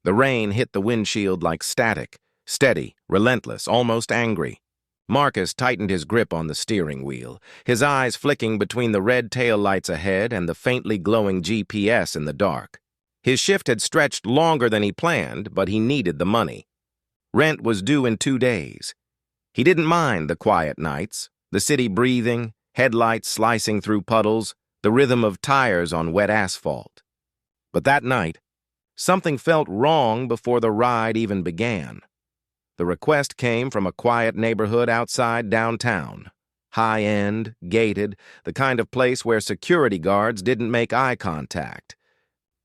The rain hit the windshield like static, steady, relentless, almost angry. Marcus tightened his grip on the steering wheel, his eyes flicking between the red taillights ahead and the faintly glowing GPS in the dark. His shift had stretched longer than he planned, but he needed the money. Rent was due in 2 days. He didn't mind the quiet nights, the city breathing, headlights slicing through puddles, the rhythm of tires on wet asphalt. But that night, something felt wrong before the ride even began. The request came from a quiet neighborhood outside downtown. High-end, gated, the kind of place where security guards didn't make eye contact.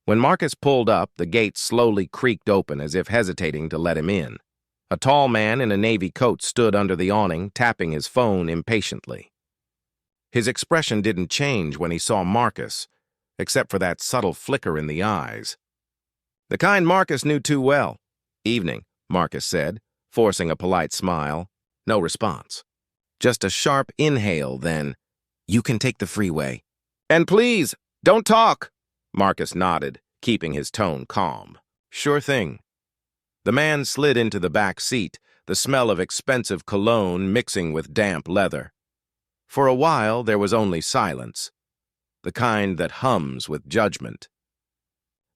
When Marcus pulled up, the gate slowly creaked open as if hesitating to let him in. A tall man in a navy coat stood under the awning, tapping his phone impatiently. His expression didn't change when he saw Marcus, except for that subtle flicker in the eyes. The kind Marcus knew too well. "Evening," Marcus said, forcing a polite smile. No response. Just a sharp inhale, then, "You can take the freeway." "And please, don't talk," Marcus nodded, keeping his tone calm. "Sure thing." The man slid into the back seat, the smell of expensive cologne mixing with damp leather. For a while, there was only silence, the kind that hums with judgment.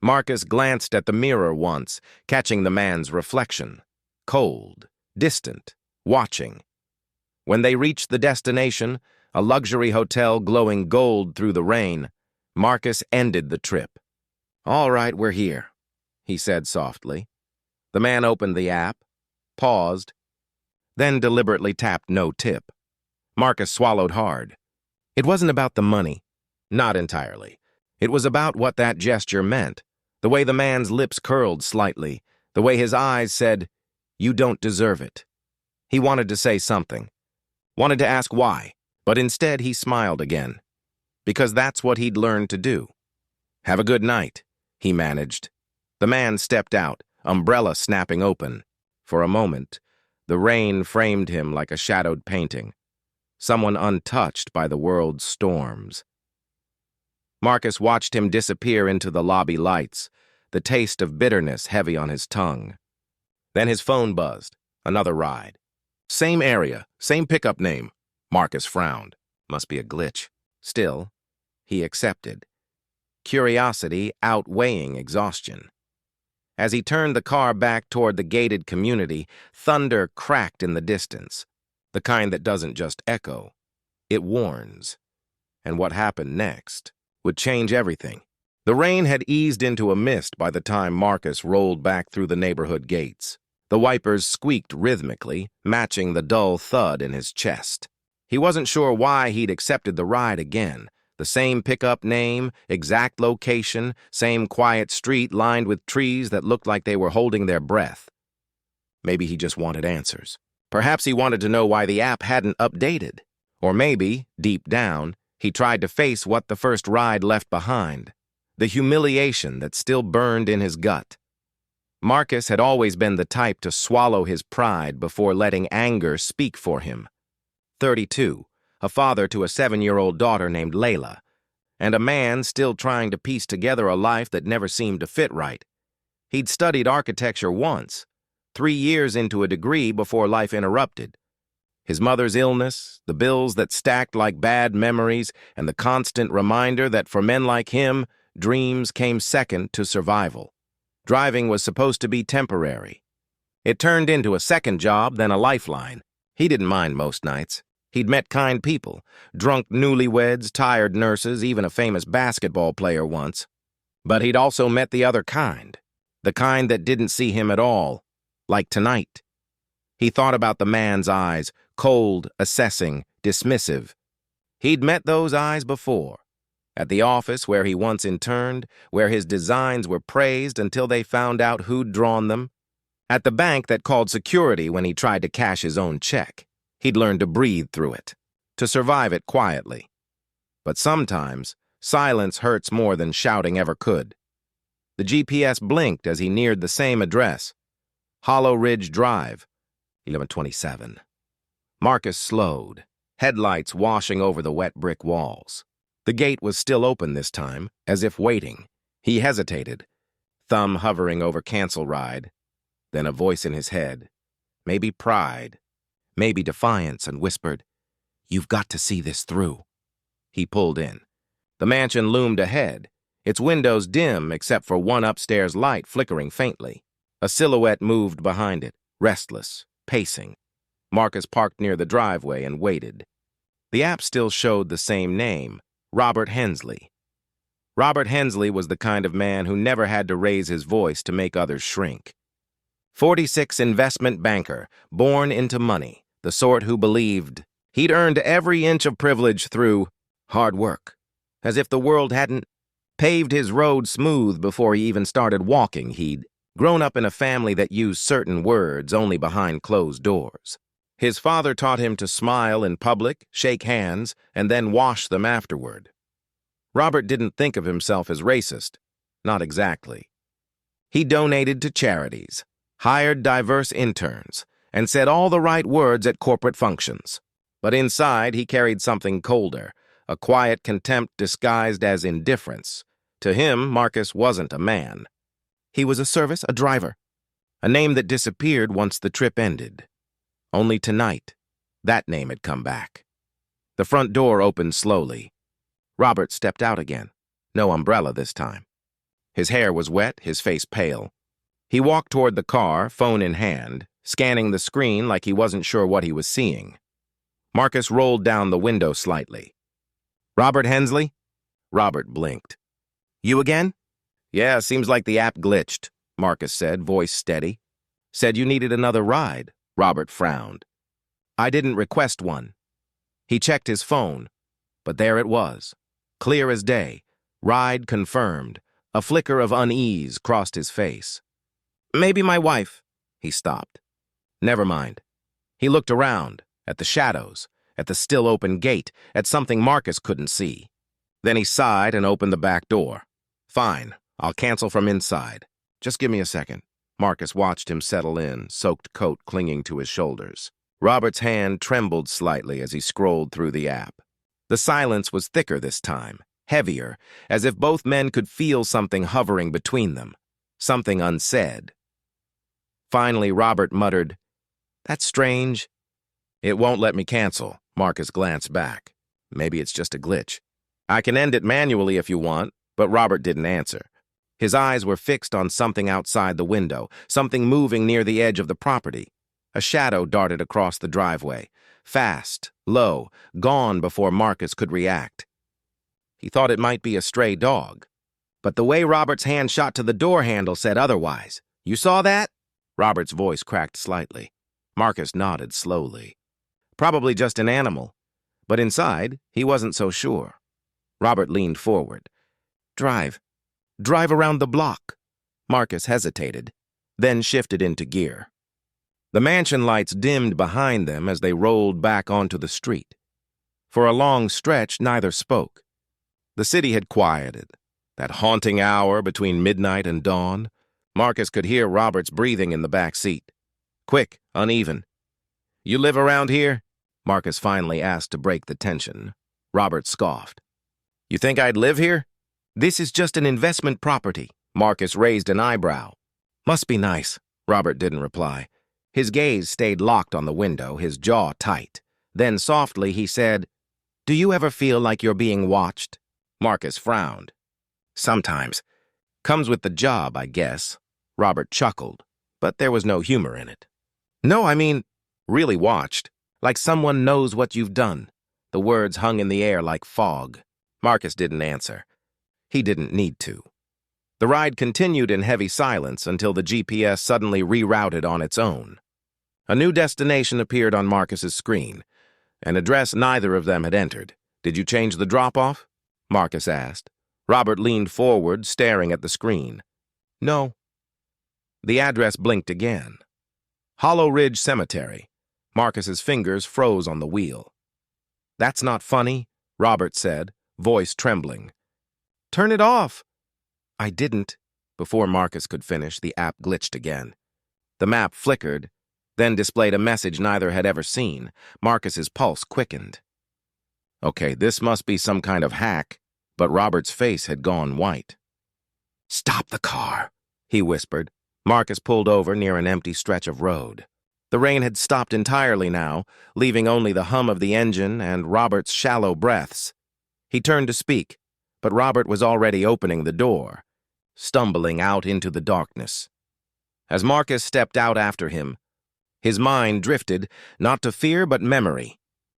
Marcus glanced at the mirror once, catching the man's reflection. Cold, distant, watching. When they reached the destination, a luxury hotel glowing gold through the rain, Marcus ended the trip. "All right, we're here," he said softly. The man opened the app, paused, then deliberately tapped no tip. Marcus swallowed hard. It wasn't about the money. Not entirely. It was about what that gesture meant, the way the man's lips curled slightly, the way his eyes said, "You don't deserve it." He wanted to say something, wanted to ask why, but instead he smiled again, because that's what he'd learned to do. "Have a good night," he managed. The man stepped out, umbrella snapping open. For a moment, the rain framed him like a shadowed painting, someone untouched by the world's storms. Marcus watched him disappear into the lobby lights, the taste of bitterness heavy on his tongue. Then his phone buzzed. Another ride. Same area, same pickup name. Marcus frowned. Must be a glitch. Still, he accepted, curiosity outweighing exhaustion. As he turned the car back toward the gated community, thunder cracked in the distance, the kind that doesn't just echo, it warns. And what happened next would change everything. The rain had eased into a mist by the time Marcus rolled back through the neighborhood gates. The wipers squeaked rhythmically, matching the dull thud in his chest. He wasn't sure why he'd accepted the ride again. The same pickup name, exact location, same quiet street lined with trees that looked like they were holding their breath. Maybe he just wanted answers. Perhaps he wanted to know why the app hadn't updated. Or maybe, deep down, he tried to face what the first ride left behind, the humiliation that still burned in his gut. Marcus had always been the type to swallow his pride before letting anger speak for him. 32, a father to a 7-year-old daughter named Layla, and a man still trying to piece together a life that never seemed to fit right. He'd studied architecture once, 3 years into a degree before life interrupted. His mother's illness, the bills that stacked like bad memories, and the constant reminder that for men like him, dreams came second to survival. Driving was supposed to be temporary. It turned into a second job, then a lifeline. He didn't mind most nights. He'd met kind people, drunk newlyweds, tired nurses, even a famous basketball player once. But he'd also met the other kind, the kind that didn't see him at all, like tonight. He thought about the man's eyes, cold, assessing, dismissive. He'd met those eyes before. At the office where he once interned, where his designs were praised until they found out who'd drawn them. At the bank that called security when he tried to cash his own check. He'd learned to breathe through it, to survive it quietly. But sometimes, silence hurts more than shouting ever could. The GPS blinked as he neared the same address. Hollow Ridge Drive, 1127. Marcus slowed, headlights washing over the wet brick walls. The gate was still open this time, as if waiting. He hesitated, thumb hovering over cancel ride. Then a voice in his head, maybe pride, maybe defiance, and whispered, "You've got to see this through." He pulled in. The mansion loomed ahead, its windows dim except for one upstairs light flickering faintly. A silhouette moved behind it, restless, pacing. Marcus parked near the driveway and waited. The app still showed the same name, Robert Hensley. Robert Hensley was the kind of man who never had to raise his voice to make others shrink. 46 investment banker, born into money, the sort who believed he'd earned every inch of privilege through hard work, as if the world hadn't paved his road smooth before he even started walking. He'd grown up in a family that used certain words only behind closed doors. His father taught him to smile in public, shake hands, and then wash them afterward. Robert didn't think of himself as racist. Not exactly. He donated to charities, hired diverse interns, and said all the right words at corporate functions. But inside, he carried something colder, a quiet contempt disguised as indifference. To him, Marcus wasn't a man. He was a service, a driver, a name that disappeared once the trip ended. Only tonight, that name had come back. The front door opened slowly. Robert stepped out again. No umbrella this time. His hair was wet, his face pale. He walked toward the car, phone in hand, scanning the screen like he wasn't sure what he was seeing. Marcus rolled down the window slightly. "Robert Hensley?" Robert blinked. "You again?" "Yeah, seems like the app glitched," Marcus said, voice steady. "Said you needed another ride." Robert frowned. "I didn't request one." He checked his phone, but there it was. Clear as day. Ride confirmed. A flicker of unease crossed his face. "Maybe my wife." He stopped. Never mind. He looked around, at the shadows, at the still open gate, at something Marcus couldn't see. Then he sighed and opened the back door. "Fine, I'll cancel from inside. Just give me a second." Marcus watched him settle in, soaked coat clinging to his shoulders. Robert's hand trembled slightly as he scrolled through the app. The silence was thicker this time, heavier, as if both men could feel something hovering between them, something unsaid. Finally, Robert muttered, "That's strange." "It won't let me cancel." Marcus glanced back. "Maybe it's just a glitch. I can end it manually if you want," but Robert didn't answer. His eyes were fixed on something outside the window, something moving near the edge of the property. A shadow darted across the driveway, fast, low, gone before Marcus could react. He thought it might be a stray dog, but the way Robert's hand shot to the door handle said otherwise. "You saw that?" Robert's voice cracked slightly. Marcus nodded slowly. Probably just an animal, but inside, he wasn't so sure. Robert leaned forward. Drive around the block." Marcus hesitated, then shifted into gear. The mansion lights dimmed behind them as they rolled back onto the street. For a long stretch, neither spoke. The city had quieted. That haunting hour between midnight and dawn. Marcus could hear Robert's breathing in the back seat. Quick, uneven. "You live around here?" Marcus finally asked to break the tension. Robert scoffed. "You think I'd live here?" "This is just an investment property." Marcus raised an eyebrow. "Must be nice." Robert didn't reply. His gaze stayed locked on the window, his jaw tight. Then softly he said, "Do you ever feel like you're being watched?" Marcus frowned. "Sometimes. Comes with the job, I guess." Robert chuckled, but there was no humor in it. "No, I mean, really watched. Like someone knows what you've done." The words hung in the air like fog. Marcus didn't answer. He didn't need to. The ride continued in heavy silence until the GPS suddenly rerouted on its own. A new destination appeared on Marcus's screen, an address neither of them had entered. "Did you change the drop-off?" Marcus asked. Robert leaned forward, staring at the screen. "No." The address blinked again. Hollow Ridge Cemetery. Marcus's fingers froze on the wheel. "That's not funny," Robert said, voice trembling. "Turn it off." "I didn't." Before Marcus could finish, the app glitched again. The map flickered, then displayed a message neither had ever seen. Marcus's pulse quickened. Okay, this must be some kind of hack, but Robert's face had gone white. "Stop the car," he whispered. Marcus pulled over near an empty stretch of road. The rain had stopped entirely now, leaving only the hum of the engine and Robert's shallow breaths. He turned to speak, but Robert was already opening the door, stumbling out into the darkness. As Marcus stepped out after him, his mind drifted, not to fear but memory.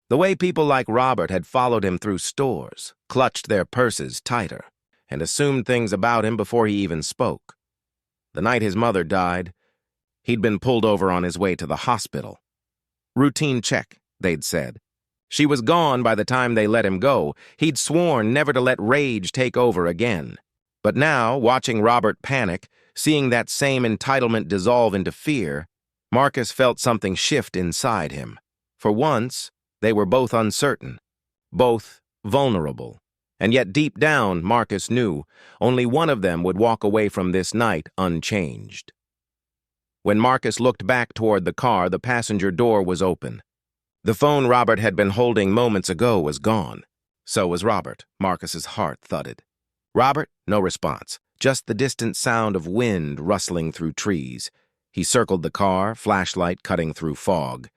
The way people like Robert had followed him through stores, clutched their purses tighter, and assumed things about him before he even spoke. The night his mother died, he'd been pulled over on his way to the hospital. Routine check, they'd said. She was gone by the time they let him go. He'd sworn never to let rage take over again. But now, watching Robert panic, seeing that same entitlement dissolve into fear, Marcus felt something shift inside him. For once, they were both uncertain, both vulnerable. And yet deep down, Marcus knew only one of them would walk away from this night unchanged. When Marcus looked back toward the car, the passenger door was open. The phone Robert had been holding moments ago was gone. So was Robert. Marcus's heart thudded. Robert? No response. Just the distant sound of wind rustling through trees. He circled the car, flashlight cutting through fog.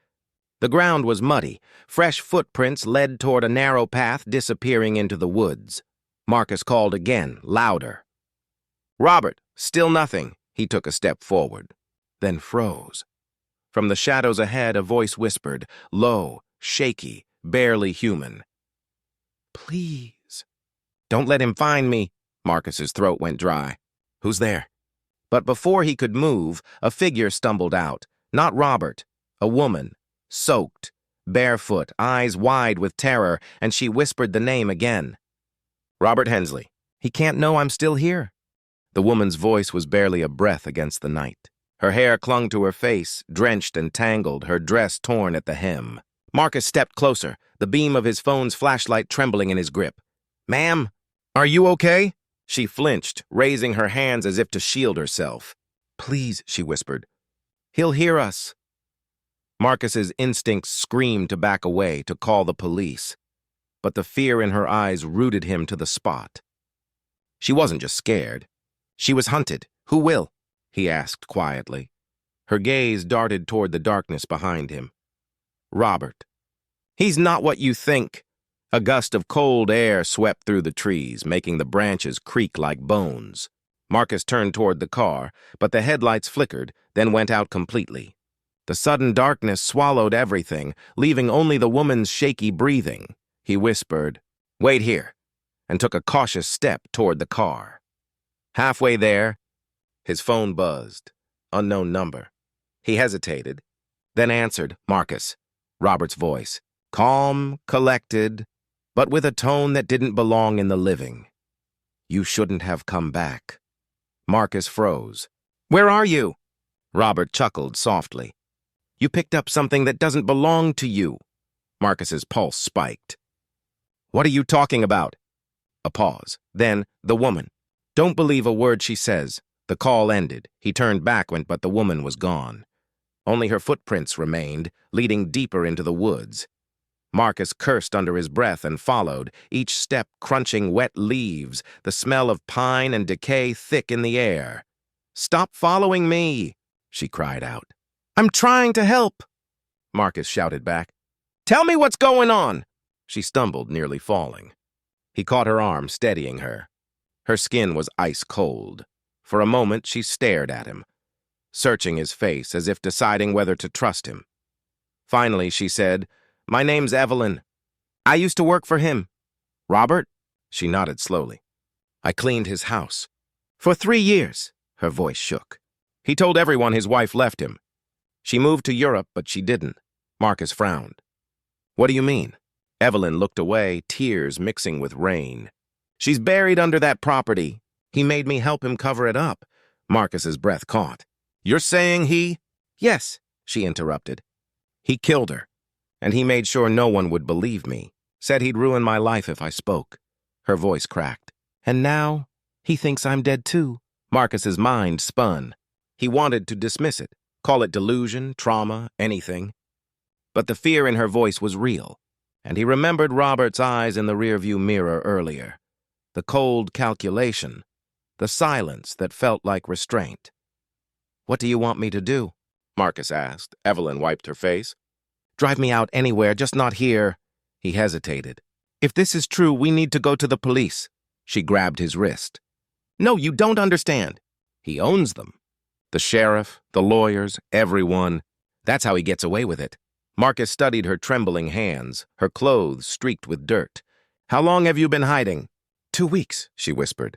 The ground was muddy. Fresh footprints led toward a narrow path disappearing into the woods. Marcus called again, louder. Robert, still nothing. He took a step forward, then froze. From the shadows ahead, a voice whispered, low, shaky, barely human. Please. Don't let him find me. Marcus's throat went dry. Who's there? But before he could move, a figure stumbled out. Not Robert. A woman. Soaked, barefoot, eyes wide with terror, and she whispered the name again. Robert Hensley. He can't know I'm still here. The woman's voice was barely a breath against the night. Her hair clung to her face, drenched and tangled, her dress torn at the hem. Marcus stepped closer, the beam of his phone's flashlight trembling in his grip. Ma'am, are you okay? She flinched, raising her hands as if to shield herself. Please, she whispered. He'll hear us. Marcus's instincts screamed to back away, to call the police. But the fear in her eyes rooted him to the spot. She wasn't just scared. She was hunted. Who will? He asked quietly. Her gaze darted toward the darkness behind him. Robert. He's not what you think. A gust of cold air swept through the trees, making the branches creak like bones. Marcus turned toward the car, but the headlights flickered, then went out completely. The sudden darkness swallowed everything, leaving only the woman's shaky breathing. He whispered, Wait here, and took a cautious step toward the car. Halfway there, his phone buzzed. Unknown number. He hesitated, then answered, Marcus. Robert's voice. Calm, collected, but with a tone that didn't belong in the living. You shouldn't have come back. Marcus froze. Where are you? Robert chuckled softly. You picked up something that doesn't belong to you. Marcus's pulse spiked. What are you talking about? A pause. Then, the woman. Don't believe a word she says. The call ended. He turned back, but the woman was gone. Only her footprints remained, leading deeper into the woods. Marcus cursed under his breath and followed, each step crunching wet leaves, the smell of pine and decay thick in the air. Stop following me, she cried out. I'm trying to help, Marcus shouted back. Tell me what's going on. She stumbled, nearly falling. He caught her arm, steadying her. Her skin was ice cold. For a moment, she stared at him, searching his face as if deciding whether to trust him. Finally, she said, My name's Evelyn. I used to work for him. Robert? She nodded slowly. I cleaned his house. For 3 years, her voice shook. He told everyone his wife left him. She moved to Europe, but she didn't. Marcus frowned. What do you mean? Evelyn looked away, tears mixing with rain. She's buried under that property. He made me help him cover it up. Marcus's breath caught. You're saying he? Yes, she interrupted. He killed her, and he made sure no one would believe me. Said he'd ruin my life if I spoke. Her voice cracked. And now, he thinks I'm dead too. Marcus's mind spun. He wanted to dismiss it, call it delusion, trauma, anything. But the fear in her voice was real, and he remembered Robert's eyes in the rearview mirror earlier. The cold calculation. the silence that felt like restraint. "What do you want me to do?" Marcus asked. Evelyn wiped her face. "Drive me out anywhere, just not here." He hesitated. "If this is true, we need to go to the police." She grabbed his wrist. "No, you don't understand. He owns them. The sheriff, the lawyers, everyone. That's how he gets away with it." Marcus studied her trembling hands, her clothes streaked with dirt. "How long have you been hiding?" 2 weeks, she whispered.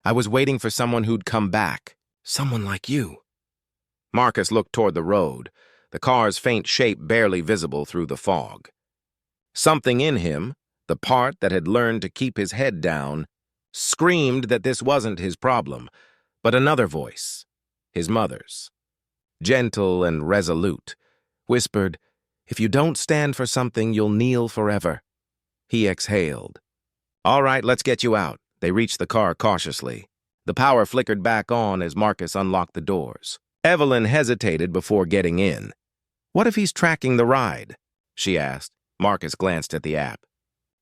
"I was waiting for someone who'd come back. Someone like you." Marcus looked toward the road, the car's faint shape barely visible through the fog. Something in him, the part that had learned to keep his head down, screamed that this wasn't his problem, but another voice, his mother's, gentle and resolute, whispered, "If you don't stand for something, you'll kneel forever." He exhaled. "All right, let's get you out." They reached the car cautiously. The power flickered back on as Marcus unlocked the doors. Evelyn hesitated before getting in. "What if he's tracking the ride?" she asked. Marcus glanced at the app.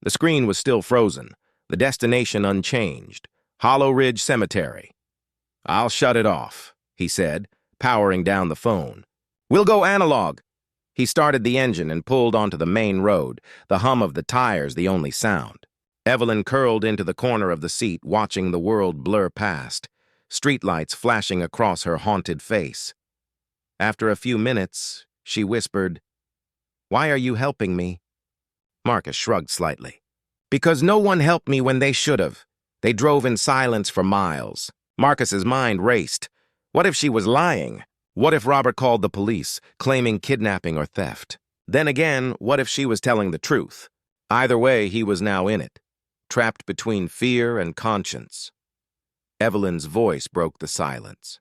The screen was still frozen, the destination unchanged, Hollow Ridge Cemetery. "I'll shut it off," he said, powering down the phone. "We'll go analog." He started the engine and pulled onto the main road, the hum of the tires the only sound. Evelyn curled into the corner of the seat, watching the world blur past, streetlights flashing across her haunted face. After a few minutes, she whispered, "Why are you helping me?" Marcus shrugged slightly. "Because no one helped me when they should have." They drove in silence for miles. Marcus's mind raced. What if she was lying? What if Robert called the police, claiming kidnapping or theft? Then again, what if she was telling the truth? Either way, he was now in it, trapped between fear and conscience. Evelyn's voice broke the silence.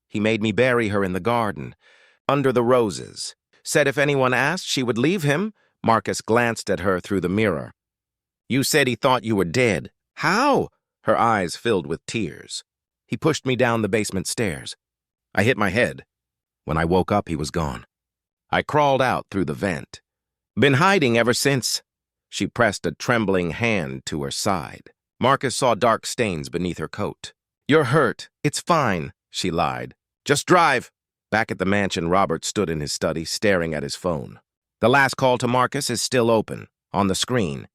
"He made me bury her in the garden, under the roses. Said if anyone asked, she would leave him." Marcus glanced at her through the mirror. "You said he thought you were dead. How?" Her eyes filled with tears. "He pushed me down the basement stairs. I hit my head. When I woke up, he was gone. I crawled out through the vent. Been hiding ever since." She pressed a trembling hand to her side. Marcus saw dark stains beneath her coat. "You're hurt. It's fine," she lied. "Just drive." Back at the mansion, Robert stood in his study, staring at his phone. The last call to Marcus is still open, on the screen.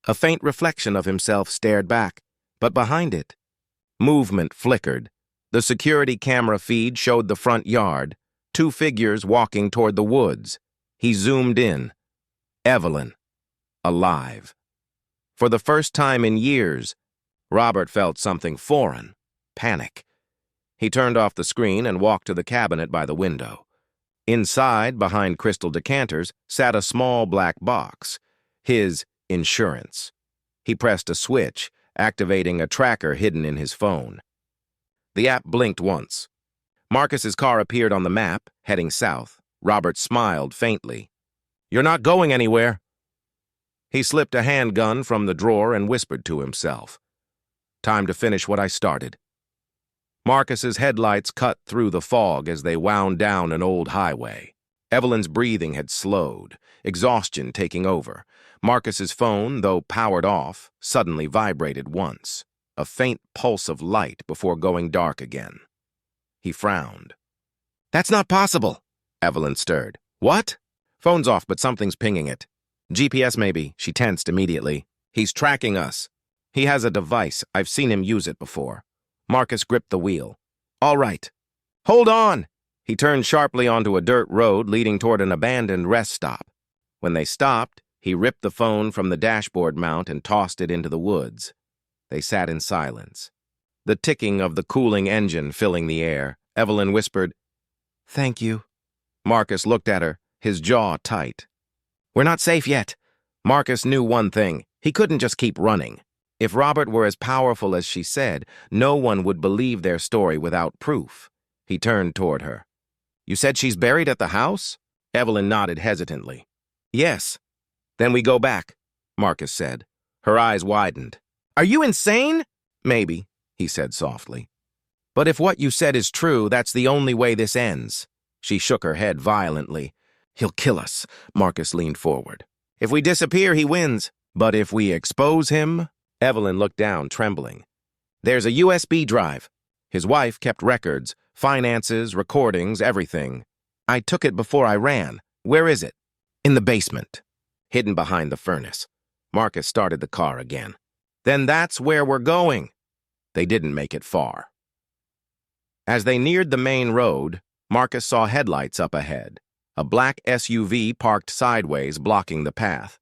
A faint reflection of himself stared back, but behind it, movement flickered. The security camera feed showed the front yard, 2 figures walking toward the woods. He zoomed in. Evelyn, alive. For the first time in years, Robert felt something foreign, panic. He turned off the screen and walked to the cabinet by the window. Inside, behind crystal decanters, sat a small black box, his insurance. He pressed a switch, activating a tracker hidden in his phone. The app blinked once. Marcus's car appeared on the map, heading south. Robert smiled faintly. "You're not going anywhere." He slipped a handgun from the drawer and whispered to himself, "Time to finish what I started." Marcus's headlights cut through the fog as they wound down an old highway. Evelyn's breathing had slowed, exhaustion taking over. Marcus's phone, though powered off, suddenly vibrated once, a faint pulse of light before going dark again. He frowned. "That's not possible," Evelyn stirred. "What?" "Phone's off, but something's pinging it." "GPS maybe," she tensed immediately. "He's tracking us. He has a device. I've seen him use it before." Marcus gripped the wheel. "All right. Hold on!" He turned sharply onto a dirt road leading toward an abandoned rest stop. When they stopped, he ripped the phone from the dashboard mount and tossed it into the woods. They sat in silence. The ticking of the cooling engine filling the air. Evelyn whispered, "Thank you." Marcus looked at her, his jaw tight. "We're not safe yet." Marcus knew one thing. He couldn't just keep running. If Robert were as powerful as she said, no one would believe their story without proof. He turned toward her. "You said she's buried at the house?" Evelyn nodded hesitantly. "Yes." "Then we go back," Marcus said. Her eyes widened. "Are you insane?" "Maybe," he said softly. "But if what you said is true, that's the only way this ends." She shook her head violently. "He'll kill us," Marcus leaned forward. "If we disappear, he wins. But if we expose him?" Evelyn looked down, trembling. There's a USB drive. His wife kept records, finances, recordings, everything. I took it before I ran. Where is it? In the basement, hidden behind the furnace. Marcus started the car again. Then that's where we're going. They didn't make it far. As they neared the main road, Marcus saw headlights up ahead, a black SUV parked sideways blocking the path.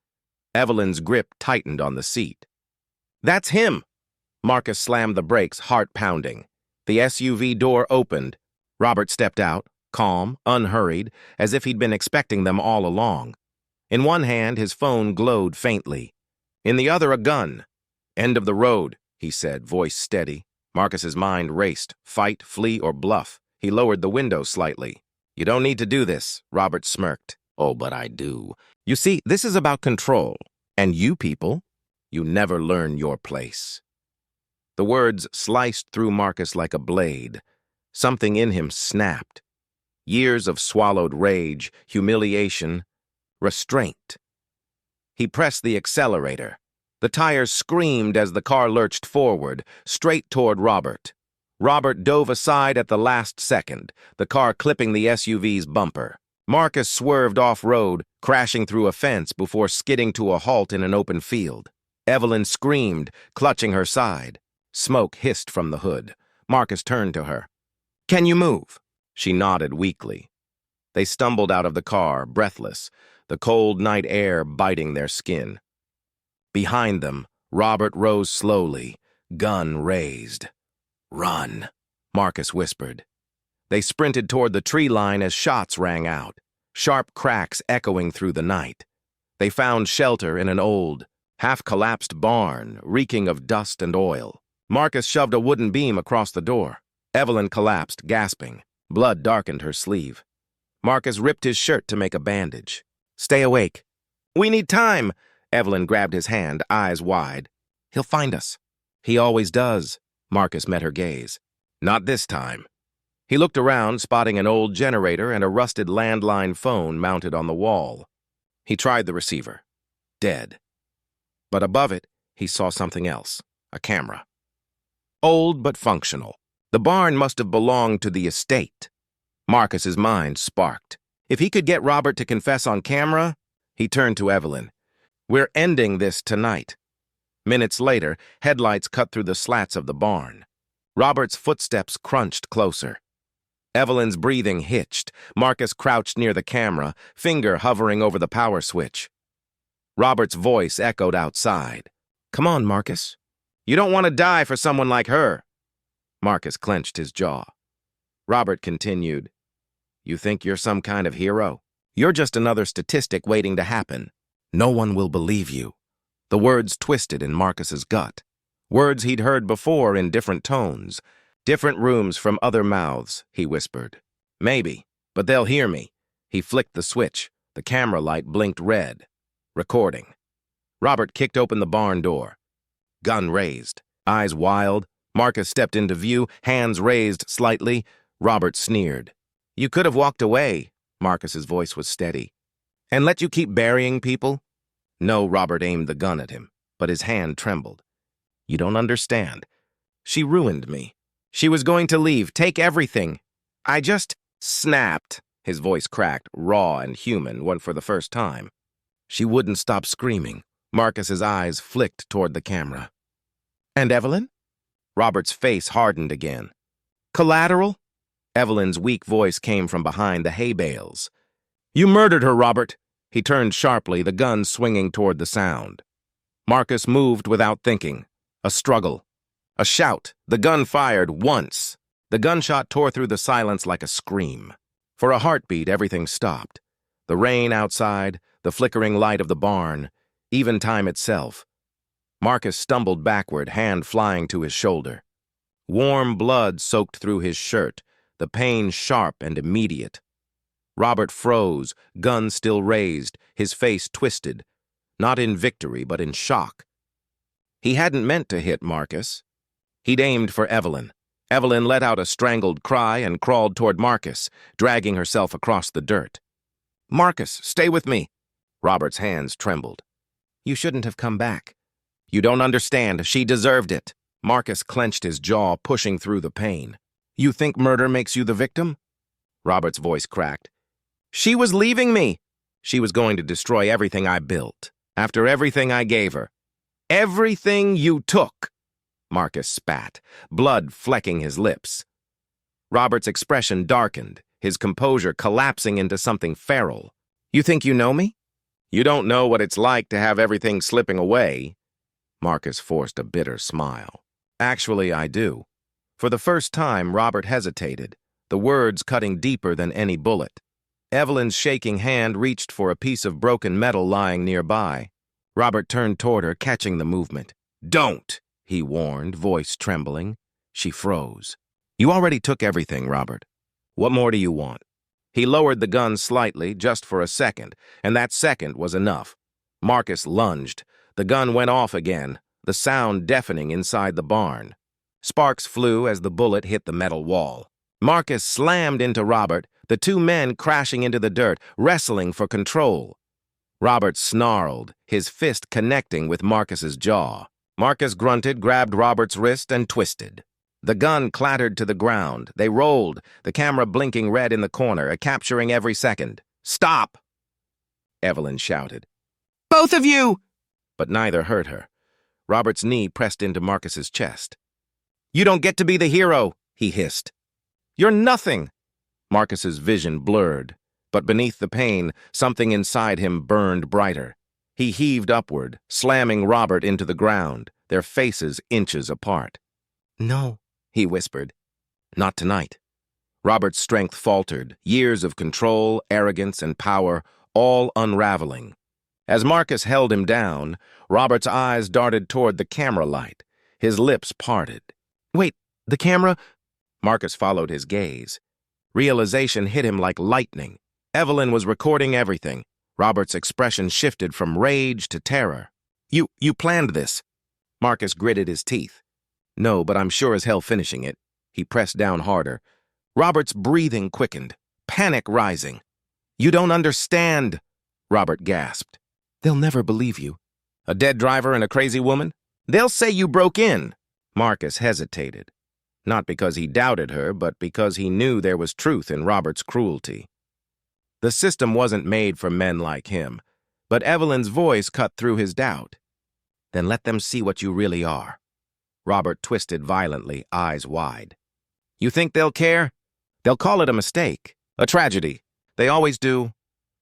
Evelyn's grip tightened on the seat. That's him! Marcus slammed the brakes, heart pounding. The SUV door opened. Robert stepped out, calm, unhurried, as if he'd been expecting them all along. In one hand, his phone glowed faintly. In the other, a gun. End of the road, he said, voice steady. Marcus's mind raced. Fight, flee, or bluff. He lowered the window slightly. You don't need to do this, Robert smirked. Oh, but I do. You see, this is about control. And you people, you never learn your place. The words sliced through Marcus like a blade. Something in him snapped. Years of swallowed rage, humiliation, restraint. He pressed the accelerator. The tires screamed as the car lurched forward, straight toward Robert. Robert dove aside at the last second, the car clipping the SUV's bumper. Marcus swerved off-road, crashing through a fence before skidding to a halt in an open field. Evelyn screamed, clutching her side. Smoke hissed from the hood. Marcus turned to her. Can you move? She nodded weakly. They stumbled out of the car, breathless, the cold night air biting their skin. Behind them, Robert rose slowly, gun raised. Run, Marcus whispered. They sprinted toward the tree line as shots rang out, sharp cracks echoing through the night. They found shelter in an old, half-collapsed barn, reeking of dust and oil. Marcus shoved a wooden beam across the door. Evelyn collapsed, gasping. Blood darkened her sleeve. Marcus ripped his shirt to make a bandage. Stay awake. We need time. Evelyn grabbed his hand, eyes wide. He'll find us. He always does. Marcus met her gaze. Not this time. He looked around, spotting an old generator and a rusted landline phone mounted on the wall. He tried the receiver. Dead. But above it, he saw something else. A camera. Old but functional. The barn must have belonged to the estate. Marcus's mind sparked. If he could get Robert to confess on camera, he turned to Evelyn. We're ending this tonight. Minutes later, headlights cut through the slats of the barn. Robert's footsteps crunched closer. Evelyn's breathing hitched. Marcus crouched near the camera, finger hovering over the power switch. Robert's voice echoed outside. Come on, Marcus. You don't want to die for someone like her. Marcus clenched his jaw. Robert continued. You think you're some kind of hero? You're just another statistic waiting to happen. No one will believe you. The words twisted in Marcus's gut. Words he'd heard before in different tones. Different rooms from other mouths, he whispered. Maybe, but they'll hear me. He flicked the switch. The camera light blinked red. Recording. Robert kicked open the barn door. Gun raised. Eyes wild. Marcus stepped into view, hands raised slightly. Robert sneered. You could have walked away. Marcus's voice was steady. And let you keep burying people? No, Robert aimed the gun at him, but his hand trembled. You don't understand. She ruined me. She was going to leave, take everything. I just snapped. His voice cracked, raw and human, one for the first time. She wouldn't stop screaming. Marcus's eyes flicked toward the camera. And Evelyn? Robert's face hardened again. Collateral? Evelyn's weak voice came from behind the hay bales. You murdered her, Robert. He turned sharply, the gun swinging toward the sound. Marcus moved without thinking. A struggle. A shout. The gun fired once. The gunshot tore through the silence like a scream. For a heartbeat, everything stopped. The rain outside, the flickering light of the barn, even time itself. Marcus stumbled backward, hand flying to his shoulder. Warm blood soaked through his shirt, the pain sharp and immediate. Robert froze, gun still raised, his face twisted, not in victory but in shock. He hadn't meant to hit Marcus. He'd aimed for Evelyn. Evelyn let out a strangled cry and crawled toward Marcus, dragging herself across the dirt. Marcus, stay with me. Robert's hands trembled. You shouldn't have come back. You don't understand. She deserved it. Marcus clenched his jaw, pushing through the pain. You think murder makes you the victim? Robert's voice cracked. She was leaving me. She was going to destroy everything I built, after everything I gave her. Everything you took. Marcus spat, blood flecking his lips. Robert's expression darkened, his composure collapsing into something feral. You think you know me? You don't know what it's like to have everything slipping away. Marcus forced a bitter smile. Actually, I do. For the first time, Robert hesitated, the words cutting deeper than any bullet. Evelyn's shaking hand reached for a piece of broken metal lying nearby. Robert turned toward her, catching the movement. Don't, he warned, voice trembling. She froze. You already took everything, Robert. What more do you want? He lowered the gun slightly, just for a second, and that second was enough. Marcus lunged. The gun went off again, the sound deafening inside the barn. Sparks flew as the bullet hit the metal wall. Marcus slammed into Robert, the two men crashing into the dirt, wrestling for control. Robert snarled, his fist connecting with Marcus's jaw. Marcus grunted, grabbed Robert's wrist, and twisted. The gun clattered to the ground. They rolled, the camera blinking red in the corner, capturing every second. Stop! Evelyn shouted. Both of you! But neither heard her. Robert's knee pressed into Marcus's chest. You don't get to be the hero, he hissed. You're nothing. Marcus's vision blurred, but beneath the pain, something inside him burned brighter. He heaved upward, slamming Robert into the ground, their faces inches apart. No, he whispered. Not tonight. Robert's strength faltered, years of control, arrogance, and power, all unraveling. As Marcus held him down, Robert's eyes darted toward the camera light. His lips parted. Wait, the camera? Marcus followed his gaze. Realization hit him like lightning. Evelyn was recording everything. Robert's expression shifted from rage to terror. You planned this. Marcus gritted his teeth. No, but I'm sure as hell finishing it. He pressed down harder. Robert's breathing quickened, panic rising. You don't understand, Robert gasped. They'll never believe you. A dead driver and a crazy woman? They'll say you broke in. Marcus hesitated. Not because he doubted her, but because he knew there was truth in Robert's cruelty. The system wasn't made for men like him, but Evelyn's voice cut through his doubt. Then let them see what you really are. Robert twisted violently, eyes wide. You think they'll care? They'll call it a mistake, a tragedy. They always do.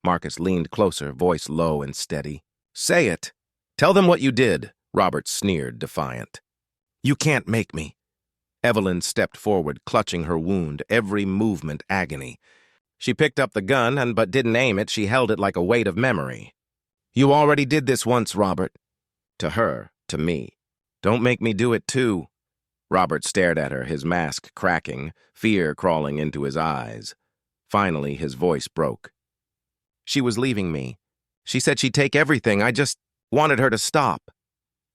Marcus leaned closer, voice low and steady. Say it. Tell them what you did, Robert sneered, defiant. You can't make me. Evelyn stepped forward, clutching her wound, every movement agony. She picked up the gun, but didn't aim it. She held it like a weight of memory. You already did this once, Robert. To her, to me. Don't make me do it too. Robert stared at her, his mask cracking, fear crawling into his eyes. Finally, his voice broke. She was leaving me. She said she'd take everything. I just wanted her to stop.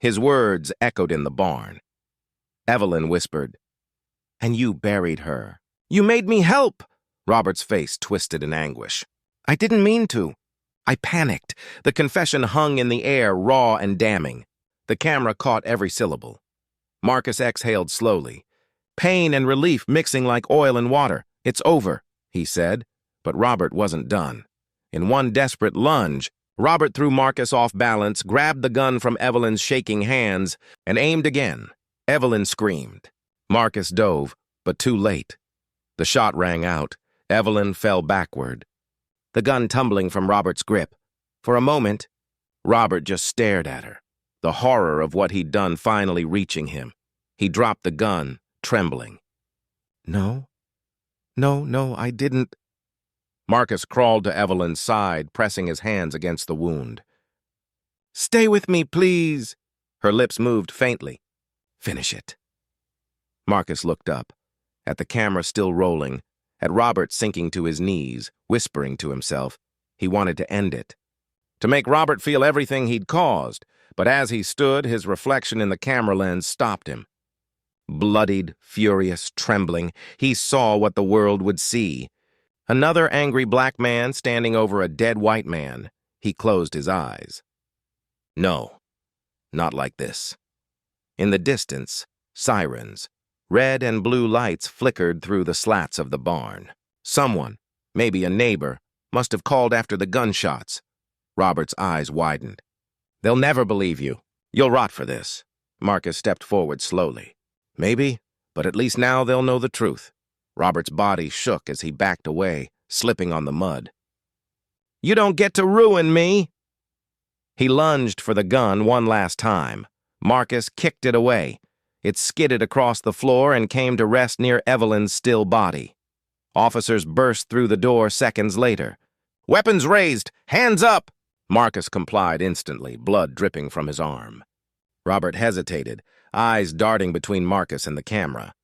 His words echoed in the barn. Evelyn whispered, And you buried her. You made me help! Robert's face twisted in anguish. I didn't mean to. I panicked. The confession hung in the air, raw and damning. The camera caught every syllable. Marcus exhaled slowly. Pain and relief mixing like oil and water. It's over, he said. But Robert wasn't done. In one desperate lunge, Robert threw Marcus off balance, grabbed the gun from Evelyn's shaking hands, and aimed again. Evelyn screamed. Marcus dove, but too late. The shot rang out. Evelyn fell backward, the gun tumbling from Robert's grip. For a moment, Robert just stared at her, the horror of what he'd done finally reaching him. He dropped the gun, trembling. No, I didn't. Marcus crawled to Evelyn's side, pressing his hands against the wound. Stay with me, please. Her lips moved faintly. Finish it. Marcus looked up, at the camera still rolling, at Robert sinking to his knees, whispering to himself. He wanted to end it, to make Robert feel everything he'd caused, but as he stood, his reflection in the camera lens stopped him. Bloodied, furious, trembling, he saw what the world would see. Another angry black man standing over a dead white man. He closed his eyes. No, not like this. In the distance, Sirens. Red and blue lights flickered through the slats of the barn. Someone, maybe a neighbor, must have called after the gunshots. Robert's eyes widened. They'll never believe you. You'll rot for this. Marcus stepped forward slowly. Maybe, but at least now they'll know the truth. Robert's body shook as he backed away, slipping on the mud. You don't get to ruin me! He lunged for the gun one last time. Marcus kicked it away. It skidded across the floor and came to rest near Evelyn's still body. Officers burst through the door seconds later. Weapons raised! Hands up! Marcus complied instantly, blood dripping from his arm. Robert hesitated, eyes darting between Marcus and the camera.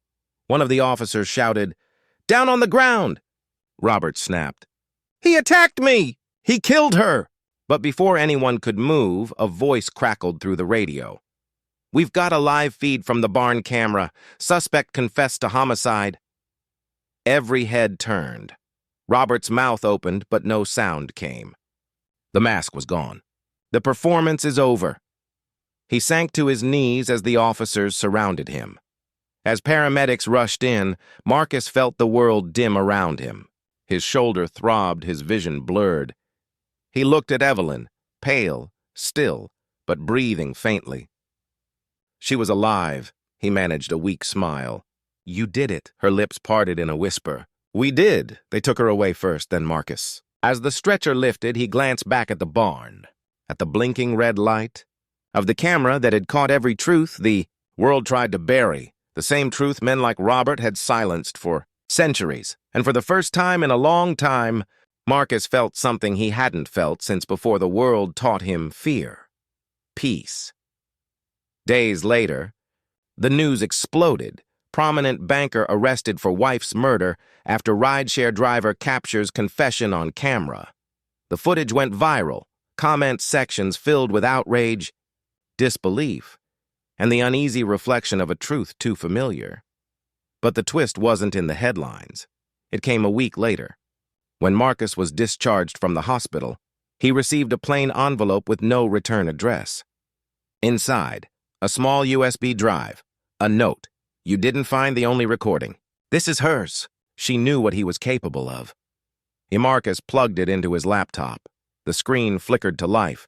One of the officers shouted, Down on the ground! Robert snapped. He attacked me! He killed her! But before anyone could move, a voice crackled through the radio. We've got a live feed from the barn camera. Suspect confessed to homicide. Every head turned. Robert's mouth opened, but no sound came. The mask was gone. The performance is over. He sank to his knees as the officers surrounded him. As paramedics rushed in, Marcus felt the world dim around him. His shoulder throbbed, his vision blurred. He looked at Evelyn, pale, still, but breathing faintly. She was alive. He managed a weak smile. You did it, her lips parted in a whisper. We did. They took her away first, then Marcus. As the stretcher lifted, he glanced back at the barn, at the blinking red light. Of the camera that had caught every truth the world tried to bury, the same truth men like Robert had silenced for centuries. And for the first time in a long time, Marcus felt something he hadn't felt since before the world taught him fear. Peace. Days later, the news exploded. Prominent banker arrested for wife's murder after rideshare driver captures confession on camera. The footage went viral, comment sections filled with outrage, disbelief, and the uneasy reflection of a truth too familiar. But the twist wasn't in the headlines. It came a week later. When Marcus was discharged from the hospital, he received a plain envelope with no return address. Inside, a small USB drive, a note. You didn't find the only recording. This is hers. She knew what he was capable of. Marcus plugged it into his laptop. The screen flickered to life.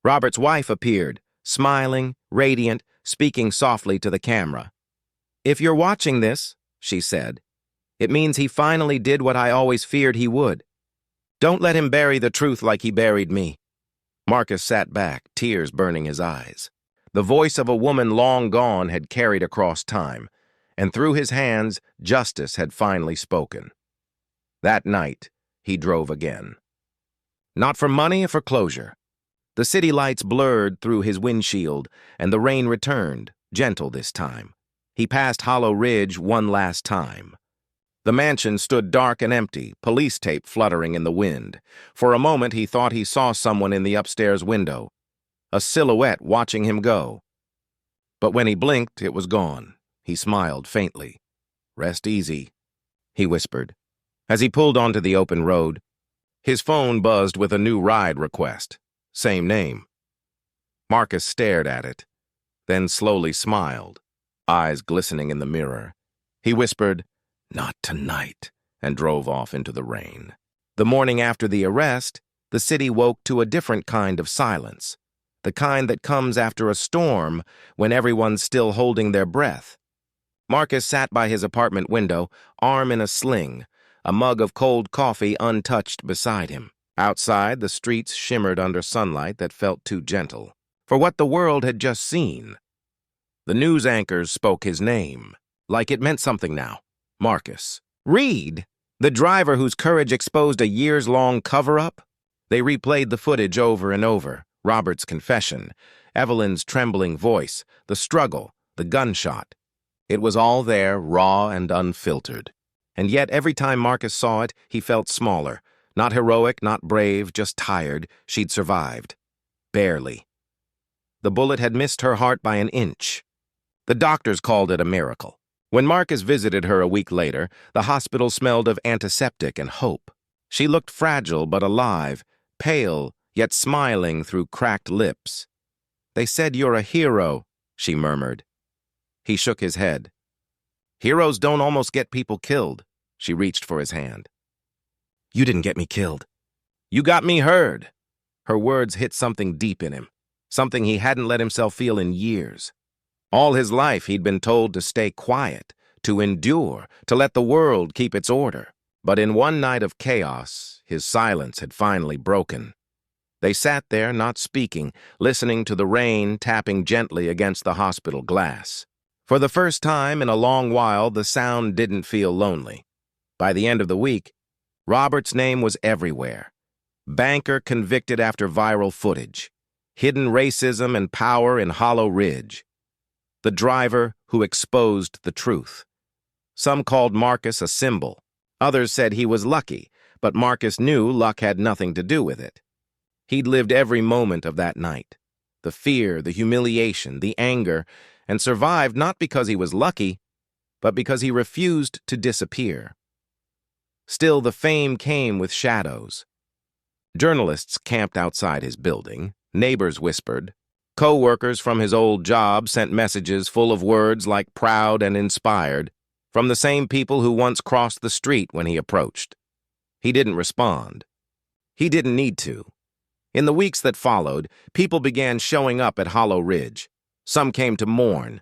Robert's wife appeared, smiling, radiant, speaking softly to the camera. If you're watching this, she said, it means he finally did what I always feared he would. Don't let him bury the truth like he buried me. Marcus sat back, tears burning his eyes. The voice of a woman long gone had carried across time, and through his hands, justice had finally spoken. That night, he drove again. Not for money or for closure. The city lights blurred through his windshield, and the rain returned, gentle this time. He passed Hollow Ridge one last time. The mansion stood dark and empty, police tape fluttering in the wind. For a moment, he thought he saw someone in the upstairs window, a silhouette watching him go. But when he blinked, it was gone. He smiled faintly. Rest easy, he whispered. As he pulled onto the open road, his phone buzzed with a new ride request. Same name. Marcus stared at it, then slowly smiled, eyes glistening in the mirror. He whispered, "Not tonight," and drove off into the rain. The morning after the arrest, the city woke to a different kind of silence, the kind that comes after a storm when everyone's still holding their breath. Marcus sat by his apartment window, arm in a sling, a mug of cold coffee untouched beside him. Outside, the streets shimmered under sunlight that felt too gentle for what the world had just seen. The news anchors spoke his name, like it meant something now. Marcus. Reed, the driver whose courage exposed a years-long cover-up? They replayed the footage over and over. Robert's confession, Evelyn's trembling voice, the struggle, the gunshot. It was all there, raw and unfiltered. And yet every time Marcus saw it, he felt smaller. Not heroic, not brave, just tired. She'd survived. Barely. The bullet had missed her heart by an inch. The doctors called it a miracle. When Marcus visited her a week later, the hospital smelled of antiseptic and hope. She looked fragile but alive, pale, yet smiling through cracked lips. "They said you're a hero," she murmured. He shook his head. Heroes don't almost get people killed. She reached for his hand. You didn't get me killed. You got me heard. Her words hit something deep in him, something he hadn't let himself feel in years. All his life he'd been told to stay quiet, to endure, to let the world keep its order. But in one night of chaos, his silence had finally broken. They sat there, not speaking, listening to the rain tapping gently against the hospital glass. For the first time in a long while, the sound didn't feel lonely. By the end of the week, Robert's name was everywhere. Banker convicted after viral footage. Hidden racism and power in Hollow Ridge. The driver who exposed the truth. Some called Marcus a symbol. Others said he was lucky, but Marcus knew luck had nothing to do with it. He'd lived every moment of that night. The fear, the humiliation, the anger, and survived not because he was lucky, but because he refused to disappear. Still, the fame came with shadows. Journalists camped outside his building. Neighbors whispered. Co-workers from his old job sent messages full of words like proud and inspired from the same people who once crossed the street when he approached. He didn't respond. He didn't need to. In the weeks that followed, people began showing up at Hollow Ridge. Some came to mourn.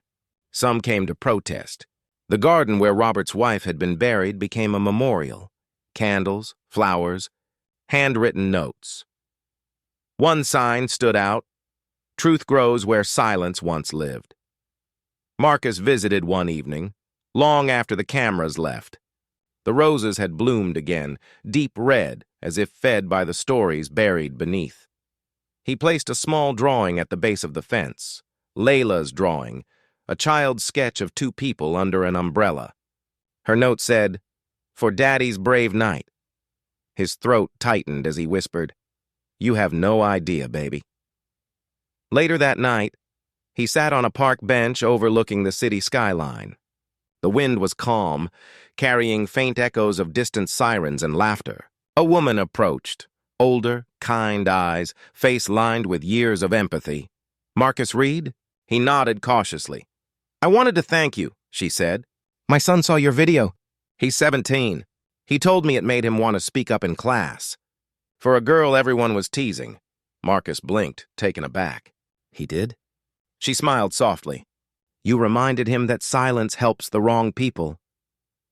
Some came to protest. The garden where Robert's wife had been buried became a memorial. Candles, flowers, handwritten notes. One sign stood out. Truth grows where silence once lived. Marcus visited one evening, long after the cameras left. The roses had bloomed again, deep red, as if fed by the stories buried beneath. He placed a small drawing at the base of the fence, Layla's drawing, a child's sketch of two people under an umbrella. Her note said, "For Daddy's brave night." His throat tightened as he whispered, "You have no idea, baby." Later that night, he sat on a park bench overlooking the city skyline. The wind was calm, carrying faint echoes of distant sirens and laughter. A woman approached, older, kind eyes, face lined with years of empathy. "Marcus Reed?" He nodded cautiously. "I wanted to thank you," she said. "My son saw your video. He's 17. He told me it made him want to speak up in class." For a girl everyone was teasing. Marcus blinked, taken aback. "He did?" She smiled softly. "You reminded him that silence helps the wrong people."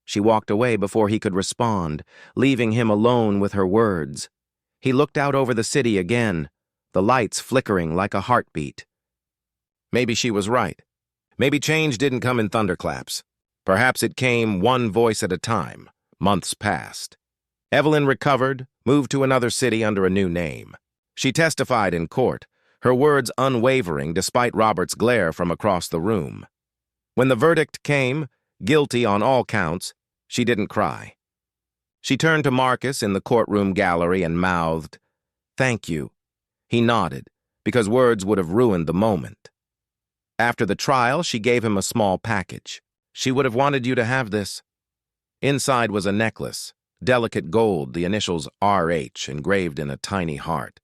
She walked away before he could respond, leaving him alone with her words. He looked out over the city again, the lights flickering like a heartbeat. Maybe she was right. Maybe change didn't come in thunderclaps. Perhaps it came one voice at a time. Months passed. Evelyn recovered, moved to another city under a new name. She testified in court, her words unwavering despite Robert's glare from across the room. When the verdict came, guilty on all counts, she didn't cry. She turned to Marcus in the courtroom gallery and mouthed, "Thank you." He nodded, because words would have ruined the moment. After the trial, she gave him a small package. "She would have wanted you to have this." Inside was a necklace, delicate gold, the initials RH engraved in a tiny heart.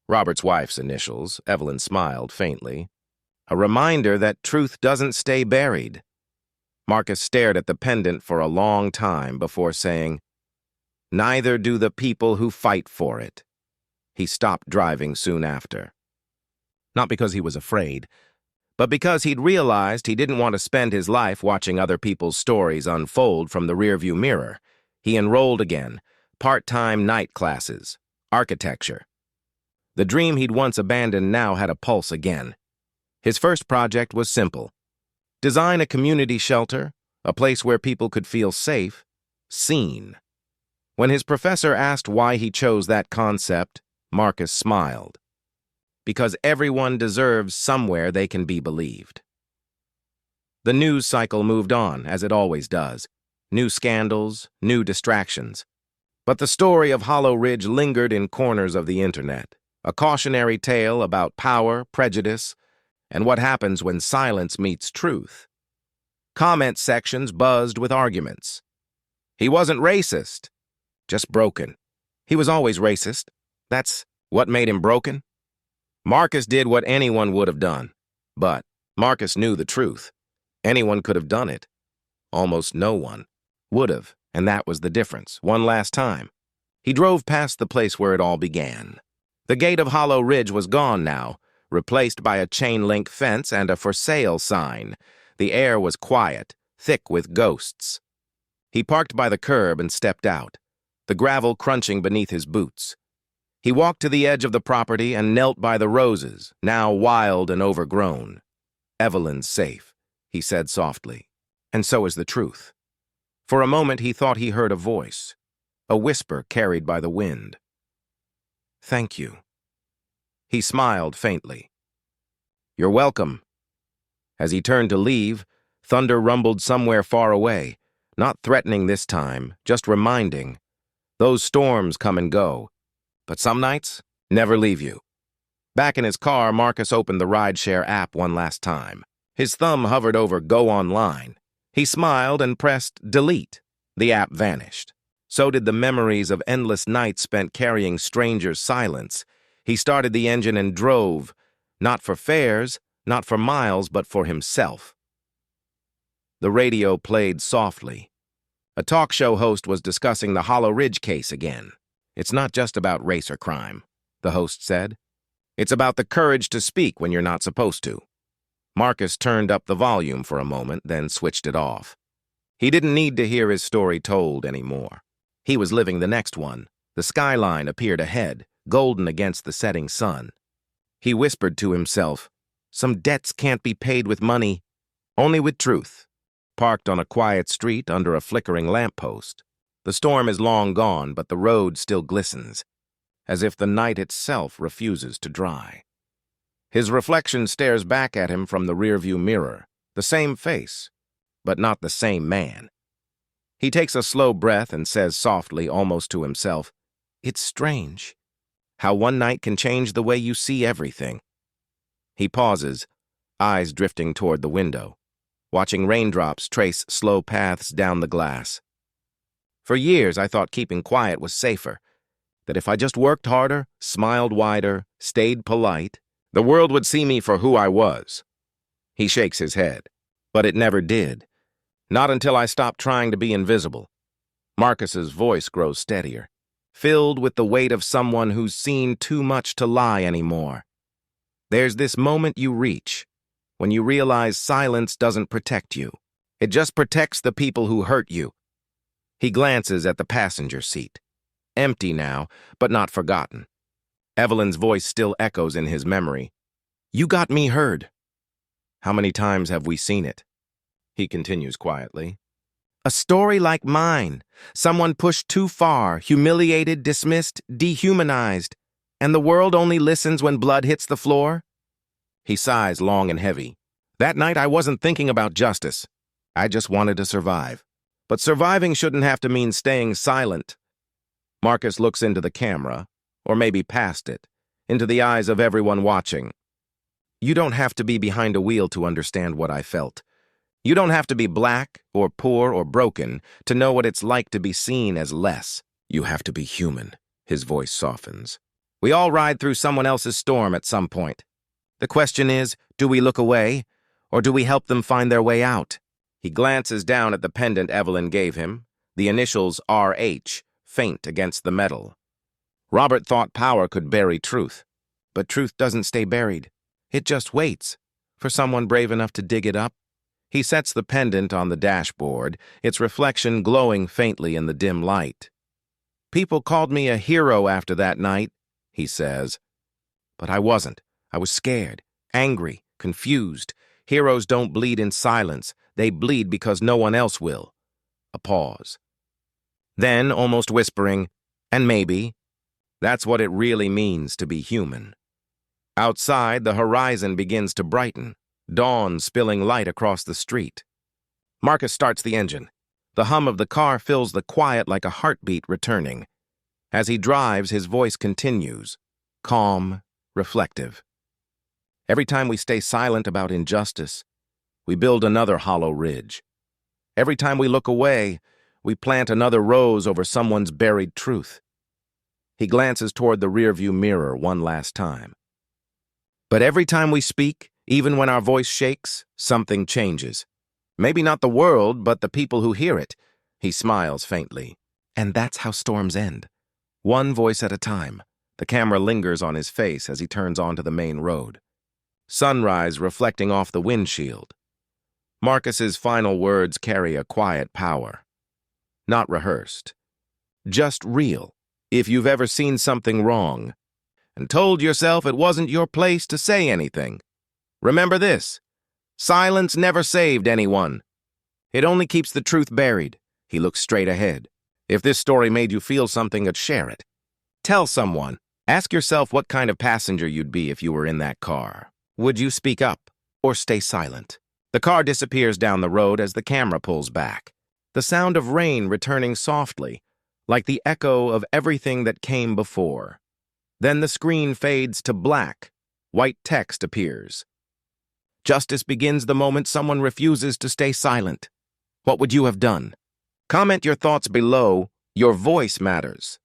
Robert's wife's initials, Evelyn smiled faintly. A reminder that truth doesn't stay buried. Marcus stared at the pendant for a long time before saying, "Neither do the people who fight for it." He stopped driving soon after. Not because he was afraid, but because he'd realized he didn't want to spend his life watching other people's stories unfold from the rearview mirror. He enrolled again, part-time night classes, architecture. The dream he'd once abandoned now had a pulse again. His first project was simple. Design a community shelter, a place where people could feel safe, seen. When his professor asked why he chose that concept, Marcus smiled. Because everyone deserves somewhere they can be believed. The news cycle moved on, as it always does. New scandals, new distractions. But the story of Hollow Ridge lingered in corners of the internet, a cautionary tale about power, prejudice, and what happens when silence meets truth. Comment sections buzzed with arguments. He wasn't racist, just broken. He was always racist. That's what made him broken. Marcus did what anyone would have done, but Marcus knew the truth. Anyone could have done it. Almost no one would have, and that was the difference. One last time. He drove past the place where it all began. The gate of Hollow Ridge was gone now, replaced by a chain-link fence and a for sale sign. The air was quiet, thick with ghosts. He parked by the curb and stepped out, the gravel crunching beneath his boots. He walked to the edge of the property and knelt by the roses, now wild and overgrown. "Evelyn's safe," he said softly, "and so is the truth." For a moment he thought he heard a voice, a whisper carried by the wind. "Thank you." He smiled faintly. "You're welcome." As he turned to leave, thunder rumbled somewhere far away, not threatening this time, just reminding. Those storms come and go, but some nights never leave you. Back in his car, Marcus opened the rideshare app one last time. His thumb hovered over Go Online. He smiled and pressed Delete. The app vanished. So did the memories of endless nights spent carrying strangers' silence. He started the engine and drove, not for fares, not for miles, but for himself. The radio played softly. A talk show host was discussing the Hollow Ridge case again. "It's not just about race or crime," the host said. "It's about the courage to speak when you're not supposed to." Marcus turned up the volume for a moment, then switched it off. He didn't need to hear his story told anymore. He was living the next one. The skyline appeared ahead, golden against the setting sun. He whispered to himself, "Some debts can't be paid with money, only with truth." Parked on a quiet street under a flickering lamppost. The storm is long gone, but the road still glistens, as if the night itself refuses to dry. His reflection stares back at him from the rearview mirror, the same face, but not the same man. He takes a slow breath and says softly, almost to himself, "It's strange how one night can change the way you see everything." He pauses, eyes drifting toward the window, watching raindrops trace slow paths down the glass. "For years I thought keeping quiet was safer, that if I just worked harder, smiled wider, stayed polite, the world would see me for who I was." He shakes his head, but it never did. Not until I stopped trying to be invisible. Marcus's voice grows steadier, filled with the weight of someone who's seen too much to lie anymore. "There's this moment you reach, when you realize silence doesn't protect you. It just protects the people who hurt you." He glances at the passenger seat. Empty now, but not forgotten. Evelyn's voice still echoes in his memory. "You got me heard." "How many times have we seen it?" He continues quietly. "A story like mine. Someone pushed too far, humiliated, dismissed, dehumanized, and the world only listens when blood hits the floor." He sighs long and heavy. "That night I wasn't thinking about justice. I just wanted to survive. But surviving shouldn't have to mean staying silent." Marcus looks into the camera, or maybe past it, into the eyes of everyone watching. "You don't have to be behind a wheel to understand what I felt. You don't have to be black or poor or broken to know what it's like to be seen as less. You have to be human." His voice softens. "We all ride through someone else's storm at some point. The question is, do we look away, or do we help them find their way out?" He glances down at the pendant Evelyn gave him, the initials RH, faint against the metal. Robert thought power could bury truth, but truth doesn't stay buried. It just waits for someone brave enough to dig it up. He sets the pendant on the dashboard, its reflection glowing faintly in the dim light. "People called me a hero after that night," he says. "But I wasn't. I was scared, angry, confused. Heroes don't bleed in silence. They bleed because no one else will." A pause. Then, almost whispering, "And maybe, that's what it really means to be human." Outside, the horizon begins to brighten, dawn spilling light across the street. Marcus starts the engine. The hum of the car fills the quiet like a heartbeat returning. As he drives, his voice continues, calm, reflective. "Every time we stay silent about injustice, we build another hollow ridge. Every time we look away, we plant another rose over someone's buried truth." He glances toward the rearview mirror one last time. "But every time we speak, even when our voice shakes, something changes. Maybe not the world, but the people who hear it. He smiles faintly. And that's how storms end. One voice at a time. The camera lingers on his face as he turns onto the main road. Sunrise reflecting off the windshield. Marcus's final words carry a quiet power. Not rehearsed. Just real. If you've ever seen something wrong and told yourself it wasn't your place to say anything, remember this. Silence never saved anyone. It only keeps the truth buried. He looks straight ahead. If this story made you feel something, share it. Tell someone. Ask yourself what kind of passenger you'd be if you were in that car. Would you speak up or stay silent? The car disappears down the road as the camera pulls back. The sound of rain returning softly, like the echo of everything that came before. Then the screen fades to black. White text appears. Justice begins the moment someone refuses to stay silent. What would you have done? Comment your thoughts below. Your voice matters.